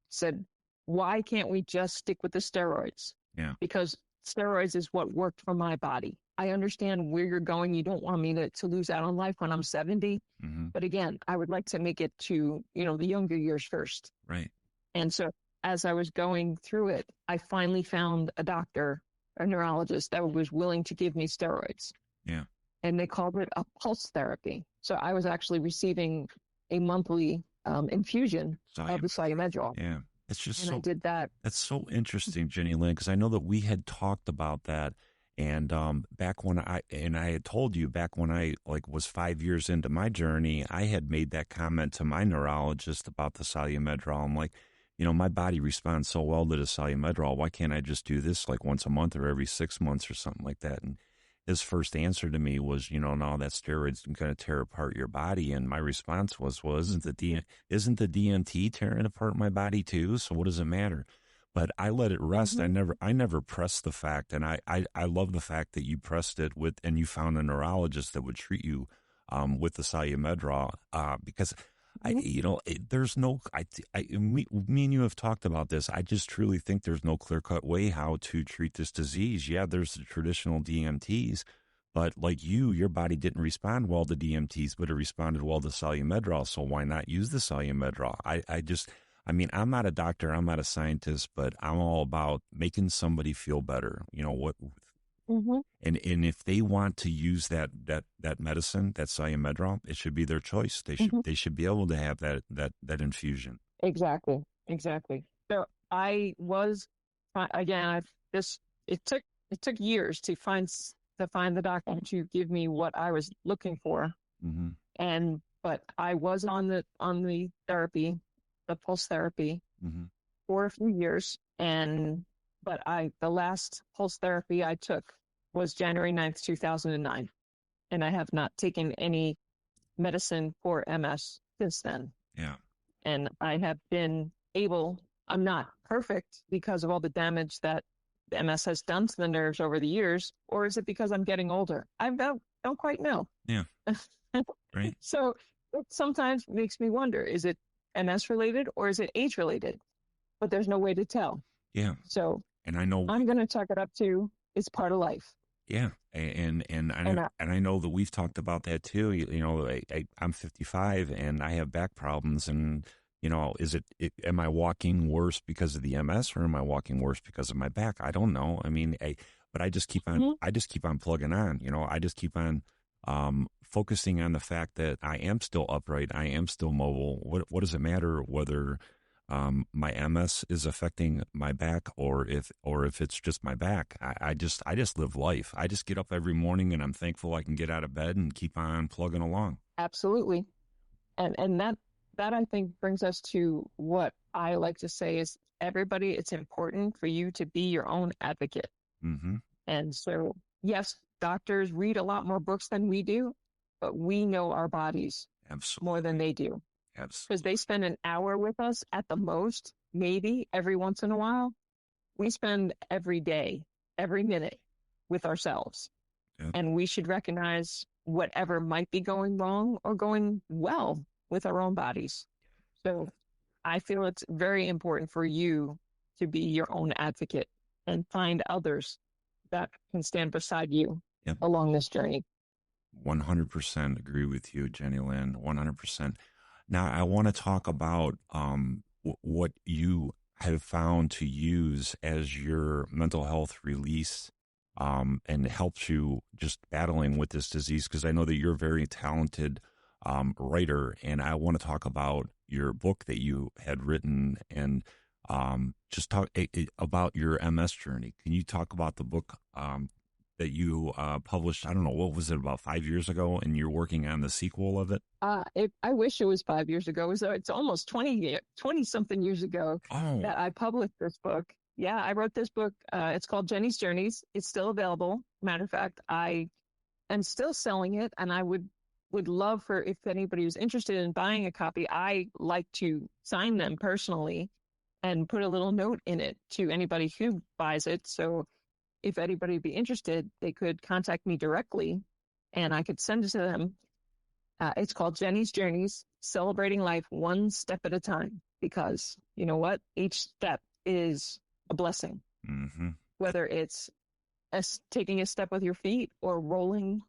S2: said, why can't we just stick with the steroids?
S1: Yeah.
S2: Because steroids is what worked for my body. I understand where you're going. You don't want me to lose out on life when I'm 70.
S1: Hmm.
S2: But again, I would like to make it to, the younger years first.
S1: Right.
S2: And so as I was going through it, I finally found a doctor, a neurologist that was willing to give me steroids.
S1: Yeah.
S2: And they called it a pulse therapy. So I was actually receiving a monthly infusion
S1: So,
S2: of the Cytomedrol.
S1: yeah. It's just
S2: And I
S1: so,
S2: did that.
S1: that's so interesting, Jennylyn, because I know that we had talked about that. And back when I had told you back when I like was 5 years into my journey, I had made that comment to my neurologist about the Solu-Medrol. I'm like, my body responds so well to the Solu-Medrol. Why can't I just do this like once a month or every 6 months or something like that? And his first answer to me was, no, that steroid's going to tear apart your body. And my response was, well, isn't the DMT tearing apart my body too? So what does it matter? But I let it rest.
S2: Mm-hmm.
S1: I never pressed the fact, and I love the fact that you pressed it with, and you found a neurologist that would treat you with the Solu-Medrol, because
S2: Mm-hmm.
S1: there's no, me and you have talked about this. I just truly think there's no clear cut way how to treat this disease. Yeah, there's the traditional DMTs, but like your body didn't respond well to DMTs, but it responded well to Solu-Medrol. So why not use the Solu-Medrol? I mean, I'm not a doctor, I'm not a scientist, but I'm all about making somebody feel better.
S2: Mm-hmm.
S1: And if they want to use that medicine, that Solu-Medrol, it should be their choice.
S2: Mm-hmm.
S1: They should be able to have that infusion.
S2: Exactly. Exactly. So I was again. It took years to find the doctor to give me what I was looking for,
S1: Mm-hmm.
S2: but I was on the therapy, the pulse therapy,
S1: Mm-hmm.
S2: for a few years, but the last pulse therapy I took was January 9th, 2009, and I have not taken any medicine for MS since then.
S1: Yeah.
S2: And I have been able, I'm not perfect because of all the damage that the MS has done to the nerves over the years, or is it because I'm getting older? I don't quite know.
S1: Yeah. Right.
S2: So it sometimes makes me wonder, is it MS related or is it age related? But there's no way to tell.
S1: Yeah.
S2: So
S1: And I know.
S2: I'm going to chalk it up to it's part of life.
S1: Yeah, and
S2: And
S1: I know that we've talked about that too. I'm 55 and I have back problems, and am I walking worse because of the MS, or am I walking worse because of my back? I don't know. I mean, but
S2: Mhm.
S1: I just keep on plugging on. I just keep on focusing on the fact that I am still upright, I am still mobile. What does it matter whether my MS is affecting my back, or if it's just my back? I just live life. I just get up every morning and I'm thankful I can get out of bed and keep on plugging along.
S2: Absolutely. And that I think brings us to what I like to say is everybody, it's important for you to be your own advocate.
S1: Mm-hmm.
S2: And so, yes, doctors read a lot more books than we do, but we know our bodies more than
S1: Absolutely.
S2: they do because
S1: Absolutely.
S2: they spend an hour with us at the most, maybe every once in a while. We spend every day, every minute with ourselves,
S1: Yep.
S2: and we should recognize whatever might be going wrong or going well with our own bodies. So I feel it's very important for you to be your own advocate and find others that can stand beside you
S1: Yep.
S2: along this journey.
S1: 100% agree with you, Jennylyn. 100%. Now, I want to talk about what you have found to use as your mental health release, and helps you just battling with this disease, because I know that you're a very talented writer, and I want to talk about your book that you had written, and just talk about your MS journey. Can you talk about the book that you published? I don't know, what was it, about 5 years ago, and you're working on the sequel of it?
S2: I wish it was 5 years ago. It's almost 20 something years ago
S1: Oh,
S2: that I published this book. Yeah, I wrote this book. It's called Jenny's Journeys. It's still available. Matter of fact, I am still selling it, and I would love for if anybody was interested in buying a copy. I like to sign them personally and put a little note in it to anybody who buys it. So if anybody would be interested, they could contact me directly and I could send it to them. It's called Jenny's Journeys, Celebrating Life One Step at a Time, because you know what? Each step is a blessing,
S1: mm-hmm.
S2: whether it's as taking a step with your feet or rolling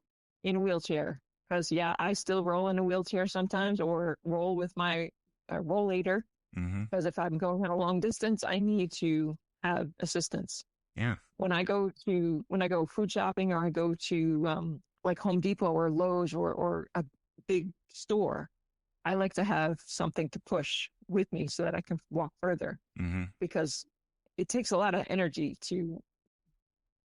S2: in a wheelchair. Because, yeah, I still roll in a wheelchair sometimes or roll with my rollator.
S1: Mm-hmm.
S2: Because if I'm going on a long distance, I need to have assistance.
S1: Yeah.
S2: When I go food shopping or I go to like Home Depot or Lowe's or a big store, I like to have something to push with me so that I can walk further
S1: Mm-hmm.
S2: because it takes a lot of energy to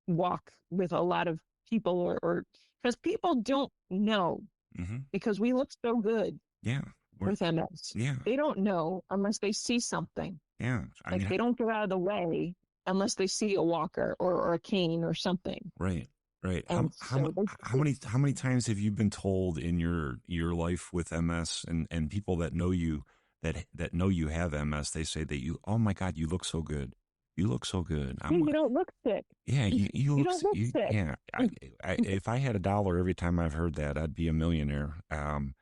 S2: walk with a lot of people or because people don't know
S1: Mm-hmm.
S2: because we look so good
S1: Yeah. We're,
S2: with MS.
S1: yeah.
S2: They don't know unless they see something.
S1: Yeah. I
S2: Like
S1: mean,
S2: they don't get out of the way unless they see a walker or a cane or something.
S1: right. Right.
S2: And so
S1: How many times have you been told in your life with MS and people that know you that know you have MS, they say that you, oh my God, you look so good. You look so good. I'm
S2: you don't look sick.
S1: Yeah, you
S2: You
S1: look,
S2: don't look sick.
S1: yeah. If I had a dollar every time I've heard that, I'd be a millionaire. And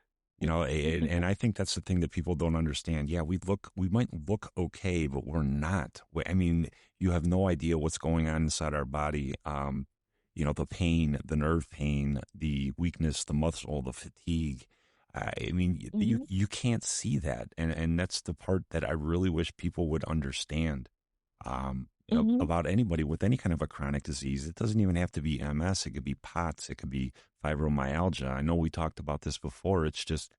S1: I think that's the thing that people don't understand. Yeah, we might look okay, but we're not. I mean, you have no idea what's going on inside our body. The pain, the nerve pain, the weakness, the muscle, the fatigue. I mean,
S2: Hmm.
S1: you can't see that, and that's the part that I really wish people would understand
S2: Hmm.
S1: about anybody with any kind of a chronic disease. It doesn't even have to be MS. It could be POTS. It could be fibromyalgia. I know we talked about this before. It's just,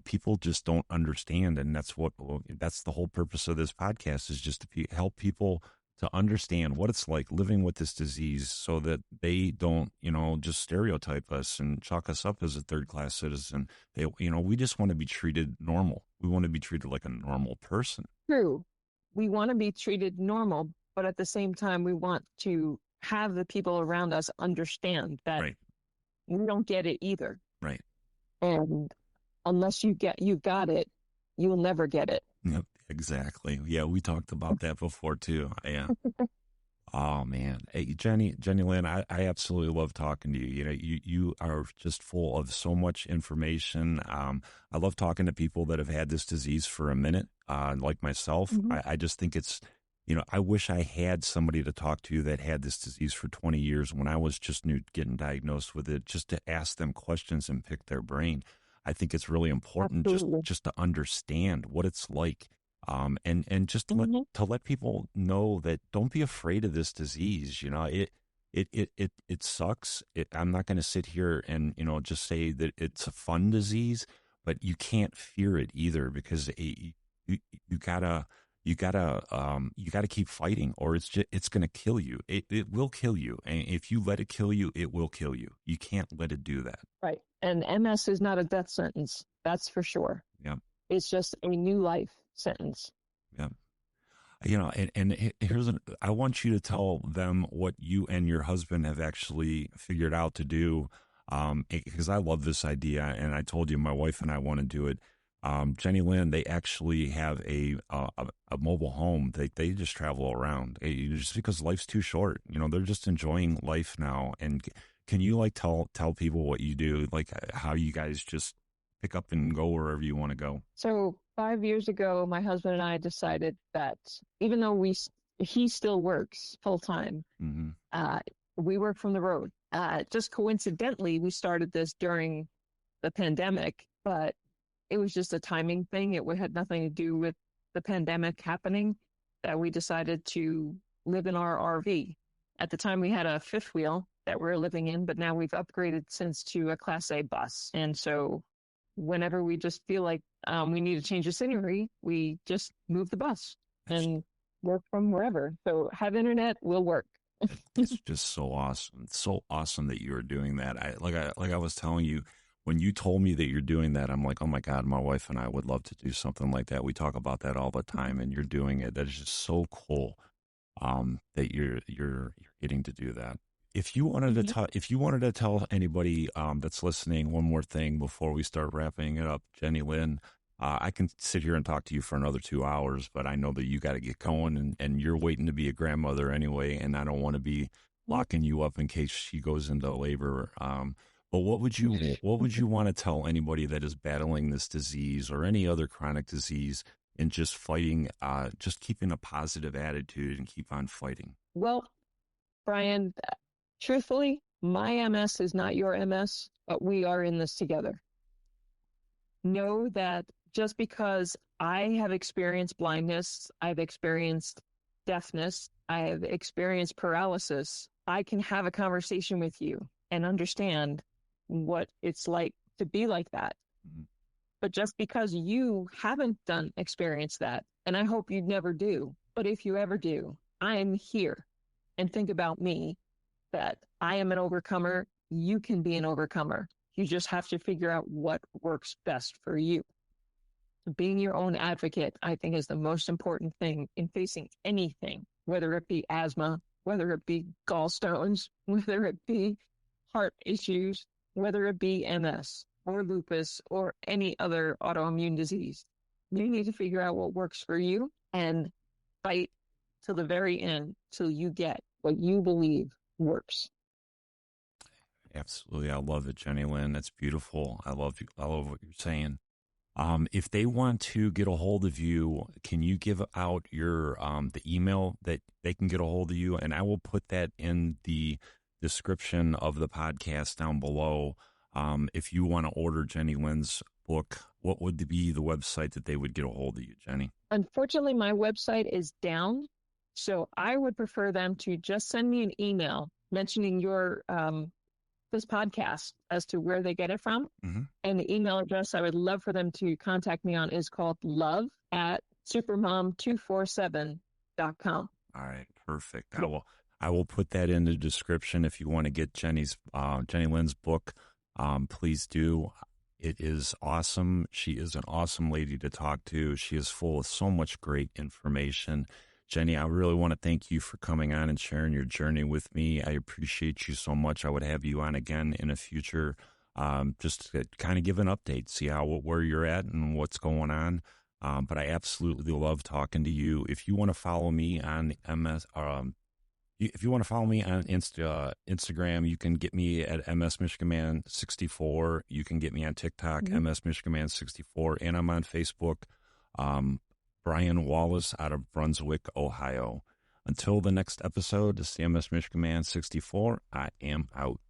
S1: people just don't understand. And that's the whole purpose of this podcast is just to help people to understand what it's like living with this disease so that they don't, just stereotype us and chalk us up as a third class citizen. We just want to be treated normal. We want to be treated like a normal person.
S2: True. We want to be treated normal, but at the same time, we want to have the people around us understand that
S1: Right.
S2: we don't get it either.
S1: Right.
S2: And unless you got it, you'll never get it.
S1: Yep, exactly. Yeah, we talked about that before too. Yeah. Oh man. Hey, Jennylyn, I absolutely love talking to you. You are just full of so much information. I love talking to people that have had this disease for a minute, like myself.
S2: Hmm.
S1: I just think it's, I wish I had somebody to talk to that had this disease for 20 years when I was just new getting diagnosed with it, just to ask them questions and pick their brain. I think it's really important
S2: Absolutely.
S1: just to understand what it's like, and just
S2: Hmm.
S1: to let people know that don't be afraid of this disease. It sucks. I'm not going to sit here and just say that it's a fun disease, but you can't fear it either because you, you gotta you gotta keep fighting, or it's gonna kill you. It will kill you, and if you let it kill you, it will kill you. You can't let it do that.
S2: Right. And MS is not a death sentence. That's for sure.
S1: Yeah,
S2: It's just a new life sentence.
S1: yeah. I want you to tell them what you and your husband have actually figured out to do, because I love this idea, and I told you my wife and I want to do it. Jennylyn, they actually have a mobile home. They just travel around, just because life's too short. They're just enjoying life now. And can you like tell people what you do, like how you guys just pick up and go wherever you want to go?
S2: So 5 years ago, my husband and I decided that even though he still works full time,
S1: Mm-hmm.
S2: uh, we work from the road. Just coincidentally, we started this during the pandemic, but it was just a timing thing. It had nothing to do with the pandemic happening that we decided to live in our RV. At the time, we had a fifth wheel that we are living in, but now we've upgraded since to a Class A bus. And so whenever we just feel like we need to change the scenery, we just move the bus
S1: That's
S2: and work from wherever. So have internet will work.
S1: It's just so awesome. It's so awesome that you are doing that. I was telling you when you told me that you're doing that, I'm like, oh my God, my wife and I would love to do something like that. We talk about that all the time, and you're doing it. That is just so cool. That you're getting to do that.
S2: Mhm.
S1: If you wanted to tell anybody that's listening one more thing before we start wrapping it up, Jennylyn, I can sit here and talk to you for another 2 hours, but I know that you got to get going, and you're waiting to be a grandmother anyway, and I don't want to be locking you up in case she goes into labor. But what would you want to tell anybody that is battling this disease or any other chronic disease and just fighting, just keeping a positive attitude and keep on fighting?
S2: Well, Brian, Truthfully, my MS is not your MS, but we are in this together. Know that just because I have experienced blindness, I've experienced deafness, I have experienced paralysis, I can have a conversation with you and understand what it's like to be like that.
S1: Mhm.
S2: But just because you haven't experienced that, and I hope you never do, but if you ever do, I am here. And think about me that I am an overcomer. You can be an overcomer. You just have to figure out what works best for you. Being your own advocate, I think, is the most important thing in facing anything, whether it be asthma, whether it be gallstones, whether it be heart issues, whether it be MS or lupus or any other autoimmune disease. You need to figure out what works for you and fight to the very end till you get what you believe works.
S1: Absolutely. I love it, Jennylyn. That's beautiful. I love you. I love what you're saying. If they want to get a hold of you, can you give out your the email that they can get a hold of you? And I will put that in the description of the podcast down below. If you want to order Jennylyn's book, what would be the website that they would get a hold of you, Jenny?
S2: Unfortunately, my website is down, so I would prefer them to just send me an email mentioning your this podcast as to where they get it from.
S1: Mm-hmm.
S2: And the email address I would love for them to contact me on is called love@supermom247.com.
S1: All right, perfect. I will put that in the description if you want to get Jennylyn's book. Please do. It is awesome. She is an awesome lady to talk to. She is full of so much great information. Jenny, I really want to thank you for coming on and sharing your journey with me. I appreciate you so much. I would have you on again in the future, just to kind of give an update, see where you're at and what's going on. But I absolutely love talking to you. If you want to follow me on if you want to follow me on Instagram, you can get me at MSMichiganMan64. You can get me on TikTok,
S2: Mhm.
S1: MSMichiganMan64, and I'm on Facebook, Brian Wallace out of Brunswick, Ohio. Until the next episode, this is the MS Michigan Man 64. I am out.